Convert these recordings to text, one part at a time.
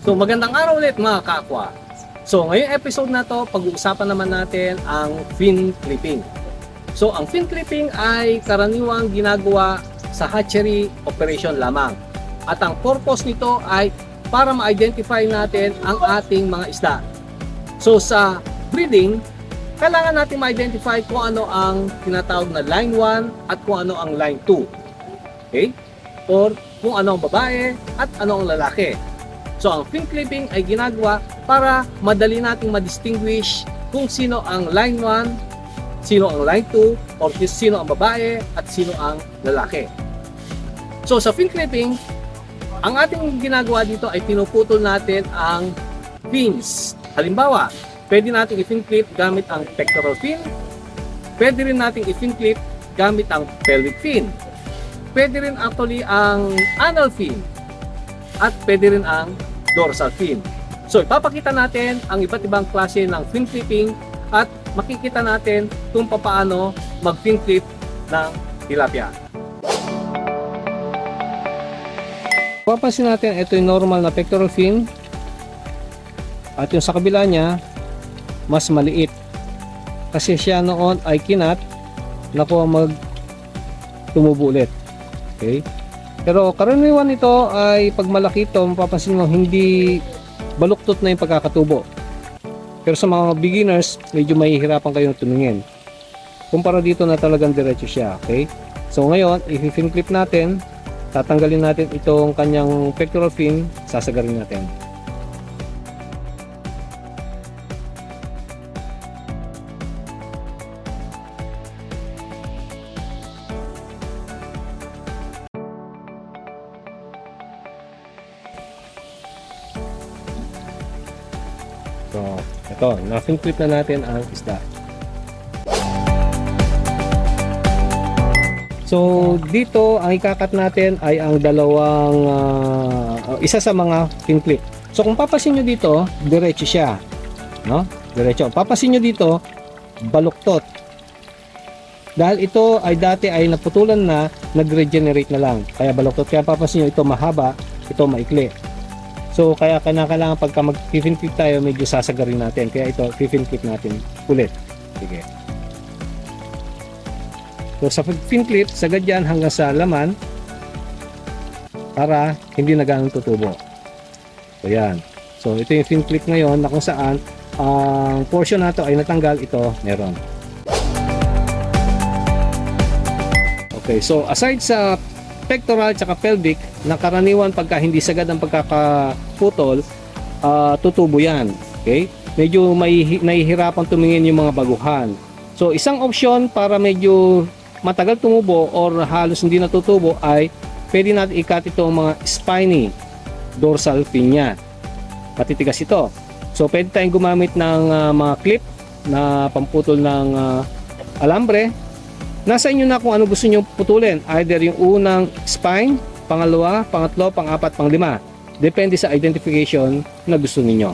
So magandang araw ulit mga ka-aqua. So ngayong episode na to, pag-uusapan naman natin ang fin clipping. So ang fin clipping ay karaniwang ginagawa sa hatchery operation lamang. At ang purpose nito ay para ma-identify natin ang ating mga isda. So sa breeding, kailangan natin ma-identify kung ano ang tinatawag na line 1 at kung ano ang line 2. Okay? Or kung ano ang babae at ano ang lalaki. So ang fin clipping ay ginagawa para madali nating ma-distinguish kung sino ang line 1, sino ang line 2, or sino ang babae at sino ang lalaki. So sa fin clipping, ang ating ginagawa dito ay pinuputol natin ang fins. Halimbawa, pwede nating i-fin clip gamit ang pectoral fin, pwede rin nating i-fin clip gamit ang pelvic fin, pwede rin actually ang anal fin, at pwede rin ang dorsal fin. So ipapakita natin ang iba't ibang klase ng fin clipping at makikita natin kung paano mag-fin clip ng tilapia. Papansin natin, ito yung normal na pectoral fin at yung sa kabila niya mas maliit kasi siya noon ay kinat na po mag tumubo ulit. Okay? Pero karaniwan ito ay pag malaki ito, mapapansin mo hindi baluktot na yung pagkakatubo. Pero sa mga beginners, medyo mahihirapan kayong tumingin. Kumpara dito na talagang diretso siya. Okay? So ngayon, i-fin clip natin, tatanggalin natin itong kanyang pectoral fin, sasagarin natin. So, ito, na-fin clip na natin ang isda. So, dito ang ikakat natin ay ang dalawang isa sa mga fin clip. So, kung papasin nyo dito, diretso siya, no? Diretso. Papasin nyo dito, baluktot. Dahil ito ay dati ay naputulan na, nag-regenerate na lang. Kaya baluktot. Kaya papasin nyo, ito mahaba, ito maikli. So kaya kailangan pagka mag-fin clip tayo, medyo sasagarin natin. Kaya ito, fin clip natin ulit. Sige. So sa fin clip, sagad yan hanggang sa laman para hindi na ganang tutubo. So yan. So ito yung fin clip ngayon na kung saan ang portion na to ay natanggal, ito meron. Okay, so aside sa pectoral at pelvic na karaniwan pagka hindi sagad ang pagkakaputol, tutubo yan. Okay? Medyo nahihirapan tumingin yung mga baguhan. So isang option para medyo matagal tumubo or halos hindi natutubo ay pwede natin i-cut itong mga spiny dorsal fin niya. Matitigas ito. So pwede tayong gumamit ng mga clip na pamputol ng alambre. Nasa inyo na kung ano gusto nyo putulin. Either yung unang spine, pangalawa, pangatlo, pang-apat, pang-lima. Depende sa identification na gusto ninyo.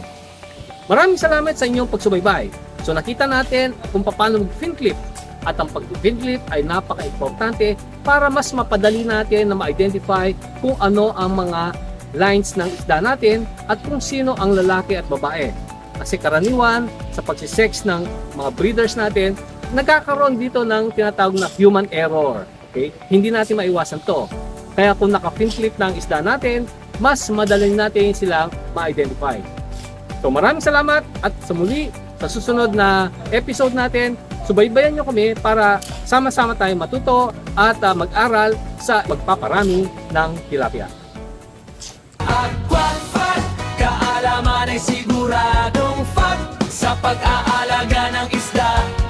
Maraming salamat sa inyong pagsubaybay. So nakita natin kung paano mag-fin clip. At ang pag-fin clip ay napaka-importante para mas mapadali natin na ma-identify kung ano ang mga lines ng isda natin at kung sino ang lalaki at babae. Kasi karaniwan sa pagsisex ng mga breeders natin, nagkakaroon dito ng tinatawag na human error. Okay? Hindi natin maiwasan to. Kaya kung naka-fin clip ng isda natin, mas madali natin silang ma-identify. So maraming salamat at sa muli, sa susunod na episode natin, subaybayan nyo kami para sama-sama tayong matuto at mag-aral sa magpaparami ng tilapia. Aquafact, kaalaman ay siguradong fact sa pag-aalaga ng isda.